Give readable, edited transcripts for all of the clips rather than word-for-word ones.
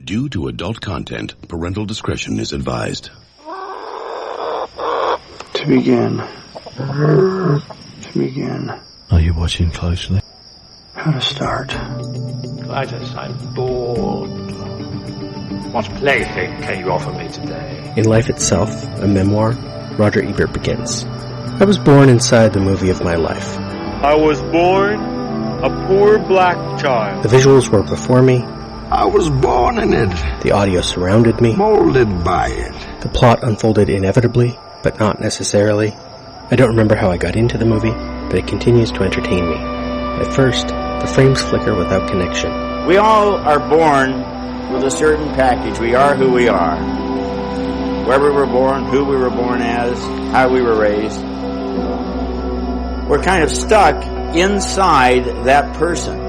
Due to adult content, parental discretion is advised. To begin. Are you watching closely? How to start. Titus, I'm bored. What plaything can you offer me today? In Life Itself, a memoir, Roger Ebert begins. I was born inside the movie of my life. I was born a poor black child. The visuals were before me. I was born in it. The audio surrounded me. Molded by it. The plot unfolded inevitably, but not necessarily. I don't remember how I got into the movie, but it continues to entertain me. At first, the frames flicker without connection. We all are born with a certain package. We are who we are. Where we were born, who we were born as, how we were raised. We're kind of stuck inside that person.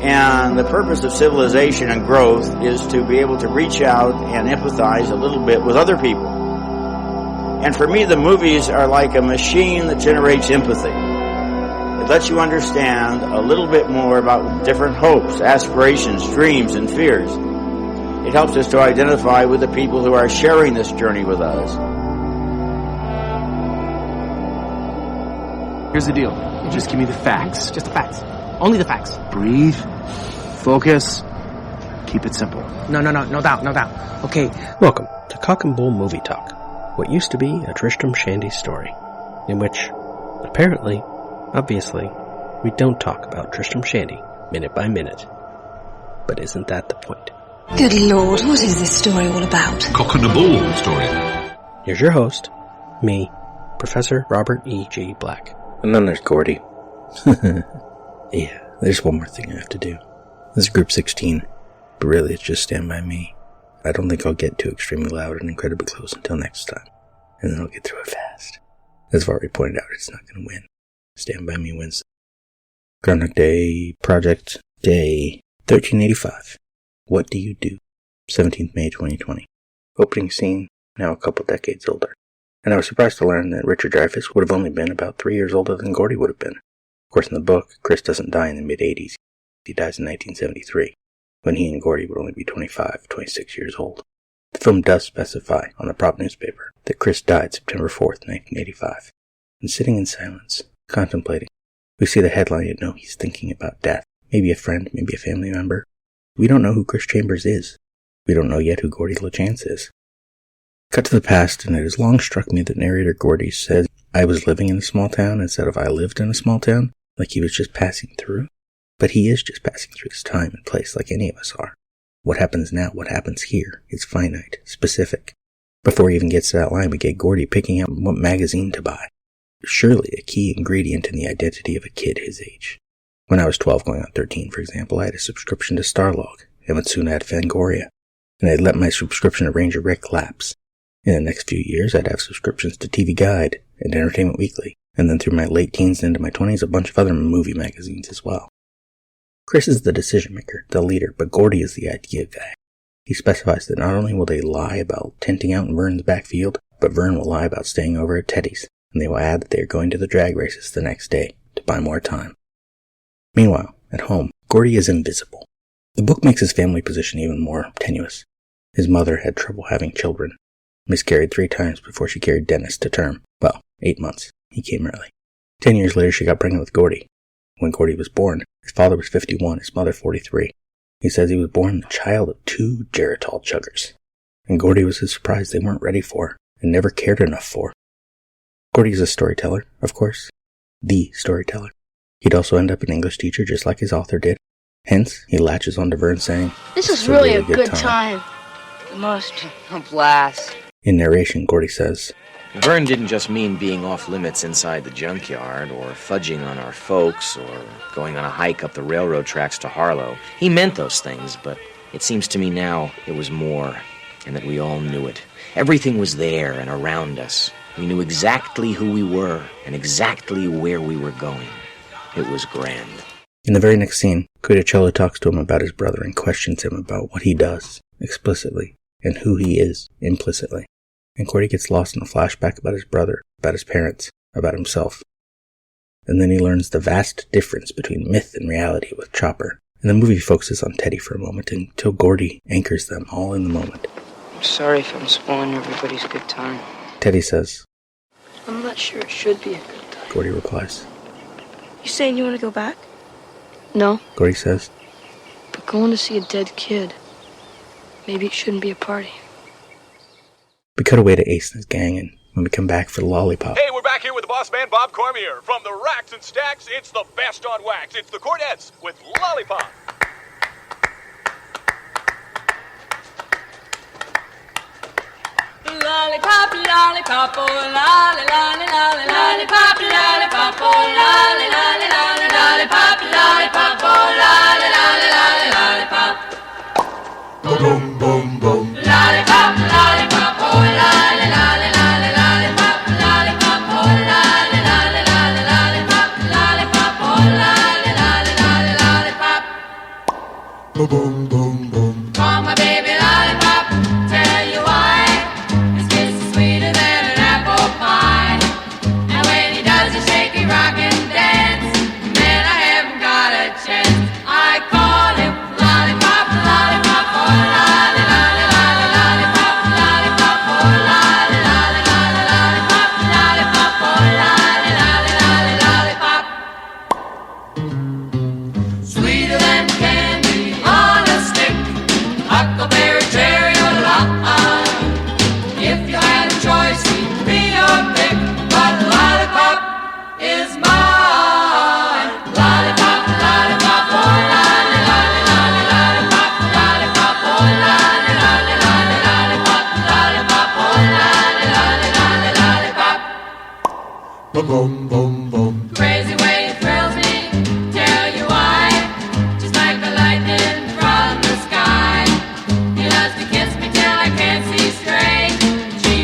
And the purpose of civilization and growth is to be able to reach out and empathize a little bit with other people. And for me, the movies are like a machine that generates empathy. It lets you understand a little bit more about different hopes, aspirations, dreams, and fears. It helps us to identify with the people who are sharing this journey with us. Here's the deal. You just give me the facts. Just the facts. Only the facts. Breathe. Focus. Keep it simple. No doubt. Okay. Welcome to Cock and Bull Movie Talk, what used to be a Tristram Shandy story, in which, apparently, obviously, we don't talk about Tristram Shandy minute by minute. But isn't that the point? Good Lord, what is this story all about? Cock and a Bull story. Here's your host, me, Professor Robert E. G. Black. And then there's Gordie. Yeah, there's one more thing I have to do. This is Group 16, but really it's just Stand By Me. I don't think I'll get too extremely loud and incredibly close until next time, and then I'll get through it fast. As I've already pointed out, it's not going to win. Stand By Me wins. Groundhog Day, Project Day, 1385. What do you do? 17th May 2020. Opening scene, now a couple decades older. And I was surprised to learn that Richard Dreyfuss would have only been about 3 years older than Gordie would have been. Of course, in the book, Chris doesn't die in the mid-80s. He dies in 1973, when he and Gordie would only be 25, 26 years old. The film does specify on the prop newspaper that Chris died September 4th, 1985. And sitting in silence, contemplating, we see the headline and know he's thinking about death. Maybe a friend, maybe a family member. We don't know who Chris Chambers is. We don't know yet who Gordie Lachance is. Cut to the past, and it has long struck me that narrator Gordie says, I was living in a small town instead of I lived in a small town, like he was just passing through. But he is just passing through this time and place like any of us are. What happens now, what happens here, is finite, specific. Before he even gets to that line, we get Gordie picking out what magazine to buy. Surely a key ingredient in the identity of a kid his age. When I was 12 going on 13, for example, I had a subscription to Starlog, and would soon add Fangoria. And I'd let my subscription to Ranger Rick lapse. In the next few years, I'd have subscriptions to TV Guide and Entertainment Weekly, and then through my late teens and into my 20s, a bunch of other movie magazines as well. Chris is the decision maker, the leader, but Gordie is the idea guy. He specifies that not only will they lie about tenting out in Vern's backfield, but Vern will lie about staying over at Teddy's, and they will add that they are going to the drag races the next day to buy more time. Meanwhile, at home, Gordie is invisible. The book makes his family position even more tenuous. His mother had trouble having children, miscarried 3 times before she carried Dennis to term. Well, 8 months. He came early. 10 years later, she got pregnant with Gordie. When Gordie was born, his father was 51, his mother 43. He says he was born the child of 2 Geritol chuggers. And Gordie was as surprised they weren't ready for, and never cared enough for. Gordie is a storyteller, of course. The storyteller. He'd also end up an English teacher just like his author did. Hence, he latches on to Vern saying, This was really a good time. The most a blast. In narration, Gordie says, Vern didn't just mean being off limits inside the junkyard, or fudging on our folks, or going on a hike up the railroad tracks to Harlow. He meant those things, but it seems to me now it was more, and that we all knew it. Everything was there and around us. We knew exactly who we were, and exactly where we were going. It was grand. In the very next scene, Cuidacello talks to him about his brother and questions him about what he does, explicitly, and who he is, implicitly. And Gordie gets lost in a flashback about his brother, about his parents, about himself. And then he learns the vast difference between myth and reality with Chopper, and the movie focuses on Teddy for a moment until Gordie anchors them all in the moment. I'm sorry if I'm spoiling everybody's good time. Teddy says, I'm not sure it should be a good time. Gordie replies. You saying you want to go back? No. Gordie says, But going to see a dead kid, maybe it shouldn't be a party. We cut away to Ace and his gang, and when we come back for the lollipop. Hey, we're back here with the boss man, Bob Cormier. From the Racks and Stacks, it's the best on wax. It's the Cordettes with Lollipop. Lollipop, lollipop, oh lolly, lolly, lolly, lollipop, lollipop, oh lolly, lolly, lolly, lollipop, lollipop, oh lolly, lolly, lolly, lollipop. Boom, boom, boom. Lollipop, lollipop, oh lolly, lolly, lolly, lollipop, lollipop, oh lolly, lolly, lolly, lollipop, lollipop, oh lolly, lolly, lolly, lollipop. Boom, boom, boom. Call my baby lollipop, tell you why. Sweeter than an apple pie. And when he does a shaky rock and dance, man, I haven't got a chance. I call him lollipop, lollipop, oh lolly, lolly, lolly, lollipop, lollipop, oh lolly, lolly, lolly, lollipop, lollipop, oh lolly, lolly, lolly, lollipop. Sweeter than candy on a stick, huckleberry, cherry, or lime. If you had a choice, he'd be your pick, but lollipop is mine. Lollipop, lollipop, oh lolly, lolly, lolly, lollipop, lollipop, oh lolly, lolly, lolly, lollipop, lollipop, oh lolly, lolly, lolly, lollipop. Boom, boom, boom. Crazy way it thrills me, tell you why. Just like the lightning from the sky. He loves to kiss me till I can't see straight.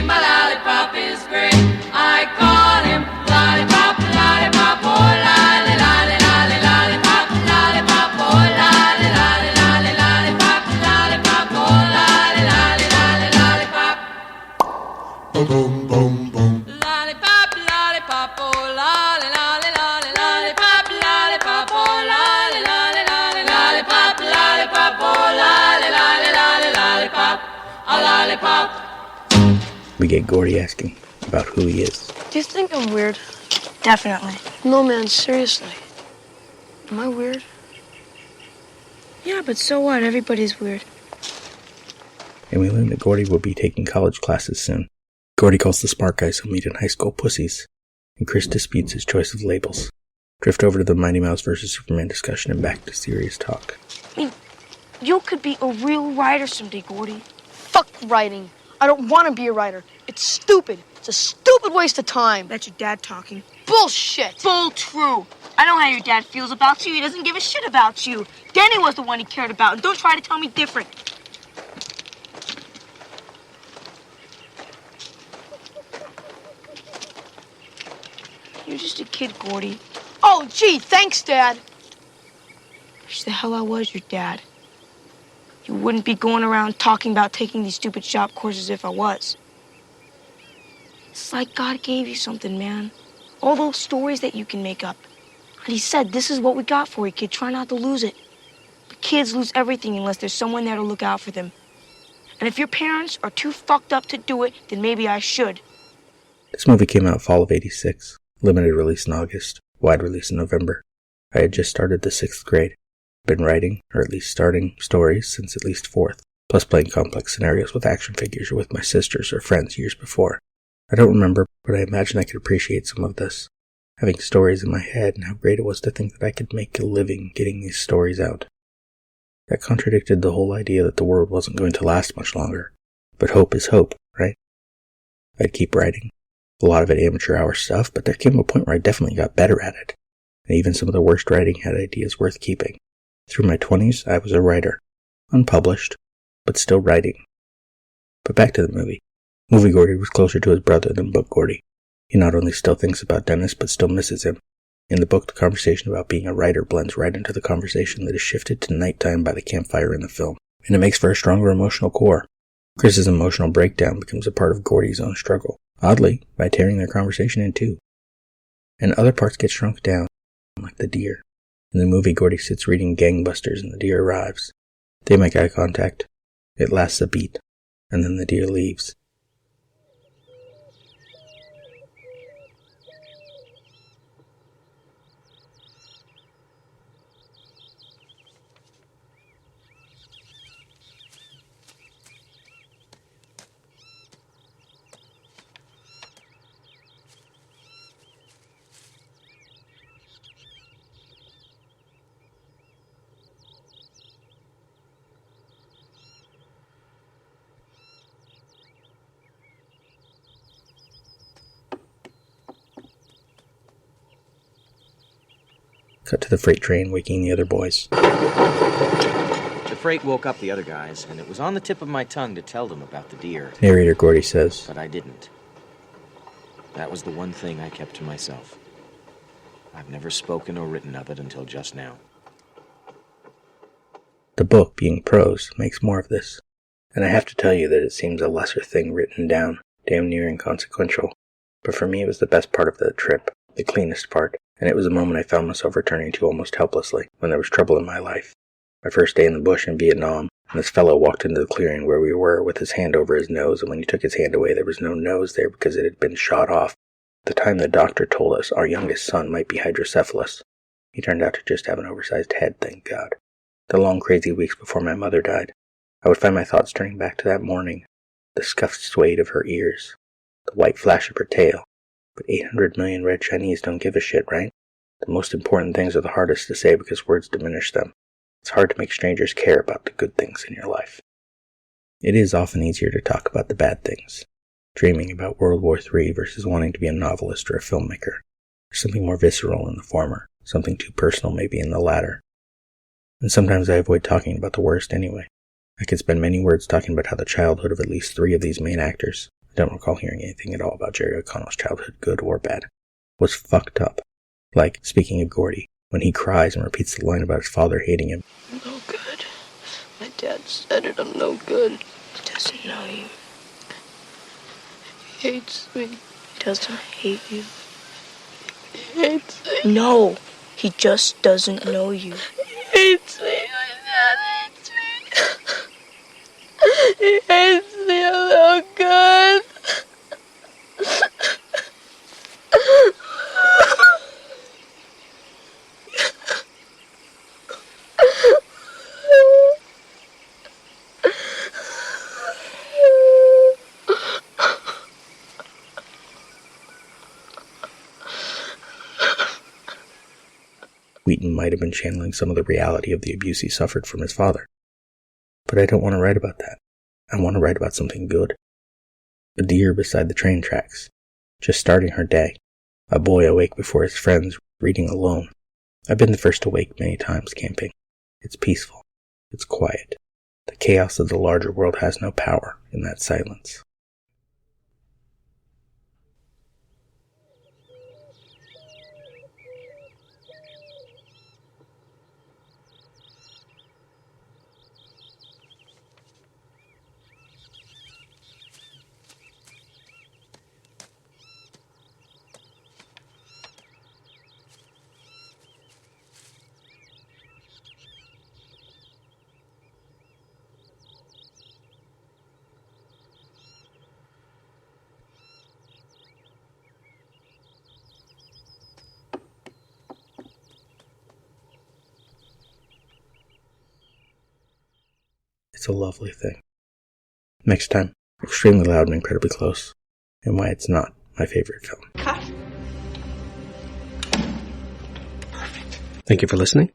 My lollipop is great. I call him lollipop, lollipop, oh lolly, lolly, lolly, lollipop, lollipop, oh lolly, lolly, lolly, lollipop, lollipop, oh lolly, lolly, lolly, lollipop. Boom, boom, boom. Lollipop, lollipop, oh lolly, lolly, lolly, lollipop, lollipop, oh lolly, lolly, lolly, lollipop, lollipop, oh lolly, lolly, lolly, lollipop, a lollipop. We get Gordie asking about who he is. Do you think I'm weird? Definitely. No, man, seriously. Am I weird? Yeah, but so what? Everybody's weird. And we learn that Gordie will be taking college classes soon. Gordie calls the smart guys he'll meet in high school pussies, and Chris disputes his choice of labels. Drift over to the Mighty Mouse vs. Superman discussion and back to serious talk. I mean, you could be a real writer someday, Gordie. Fuck writing. I don't want to be a writer. It's stupid. It's a stupid waste of time. That's your dad talking. Bullshit. Bull true. I know how your dad feels about you. He doesn't give a shit about you. Danny was the one he cared about, and don't try to tell me different. You're just a kid, Gordie. Oh, gee, thanks, Dad. Wish the hell I was your dad. You wouldn't be going around talking about taking these stupid shop courses if I was. It's like God gave you something, man. All those stories that you can make up. And he said, this is what we got for you, kid. Try not to lose it. But kids lose everything unless there's someone there to look out for them. And if your parents are too fucked up to do it, then maybe I should. This movie came out fall of '86. Limited release in August. Wide release in November. I had just started the 6th grade. Been writing, or at least starting, stories since at least 4th, plus playing complex scenarios with action figures or with my sisters or friends years before. I don't remember, but I imagine I could appreciate some of this, having stories in my head and how great it was to think that I could make a living getting these stories out. That contradicted the whole idea that the world wasn't going to last much longer. But hope is hope, right? I'd keep writing. A lot of it amateur hour stuff, but there came a point where I definitely got better at it. And even some of the worst writing had ideas worth keeping. Through my 20s, I was a writer. Unpublished, but still writing. But back to the movie. Movie Gordie was closer to his brother than book Gordie. He not only still thinks about Dennis, but still misses him. In the book, the conversation about being a writer blends right into the conversation that is shifted to nighttime by the campfire in the film. And it makes for a stronger emotional core. Chris's emotional breakdown becomes a part of Gordie's own struggle. Oddly, by tearing their conversation in two. And other parts get shrunk down, like the deer. In the movie, Gordie sits reading Gangbusters and the deer arrives. They make eye contact. It lasts a beat, and then the deer leaves. Cut to the freight train waking the other boys. The freight woke up the other guys, and it was on the tip of my tongue to tell them about the deer. Narrator Gordie says, But I didn't. That was the one thing I kept to myself. I've never spoken or written of it until just now. The book, being prose, makes more of this. And I have to tell you that it seems a lesser thing written down, damn near inconsequential. But for me it was the best part of the trip, the cleanest part. And it was a moment I found myself returning to almost helplessly, when there was trouble in my life. My first day in the bush in Vietnam, and this fellow walked into the clearing where we were with his hand over his nose, and when he took his hand away there was no nose there because it had been shot off. At the time the doctor told us our youngest son might be hydrocephalus. He turned out to just have an oversized head, thank God. The long crazy weeks before my mother died, I would find my thoughts turning back to that morning, the scuffed suede of her ears, the white flash of her tail. But 800 million red Chinese don't give a shit, right? The most important things are the hardest to say because words diminish them. It's hard to make strangers care about the good things in your life. It is often easier to talk about the bad things. Dreaming about World War III versus wanting to be a novelist or a filmmaker. There's something more visceral in the former, something too personal maybe in the latter. And sometimes I avoid talking about the worst anyway. I could spend many words talking about how the childhood of at least 3 of these main actors, I don't recall hearing anything at all about Jerry O'Connell's childhood, good or bad, was fucked up. Like, speaking of Gordie, when he cries and repeats the line about his father hating him. I'm no good. My dad said it, I'm no good. He doesn't know you. He hates me. He doesn't hate you. He hates me. No, he just doesn't know you. He hates me. My dad hates me. He hates me. I'm no good. Wheaton might have been channeling some of the reality of the abuse he suffered from his father. But I don't want to write about that. I want to write about something good. A deer beside the train tracks, just starting her day. A boy awake before his friends, reading alone. I've been the first awake many times camping. It's peaceful. It's quiet. The chaos of the larger world has no power in that silence. It's a lovely thing. Next time, Extremely Loud and Incredibly Close, and why it's not my favorite film. Cut. Thank you for listening.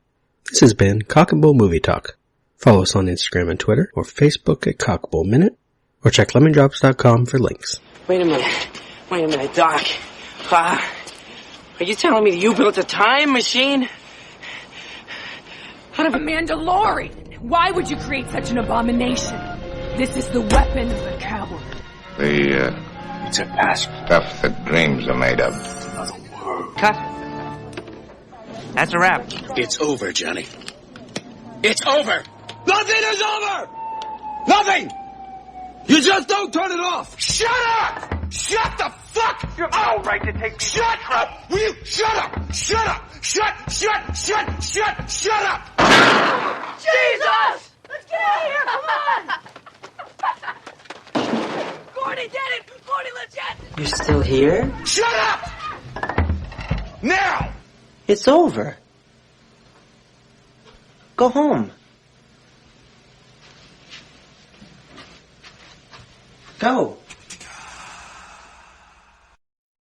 This has been Cock and Bull Movie Talk. Follow us on Instagram and Twitter, or Facebook at Cock Bull Minute, or check lemondrops.com for links. Wait a minute, Doc. Are you telling me you built a time machine? Out of a Mandalorian. Why would you create such an abomination? This is the weapon of the coward. It's a past stuff that dreams are made of. Another world. Cut. That's a wrap. It's over, Johnny. It's over! Nothing is over! Nothing! You just don't turn it off! Shut up! Shut the fuck up! You have no right to take me. Shut up! Will you shut up? Shut up! Shut up! Jesus! Let's get out of here, come on! Gordie did it! Gordie Lachance! You're still here? Shut up! Now! It's over. Go home. Go.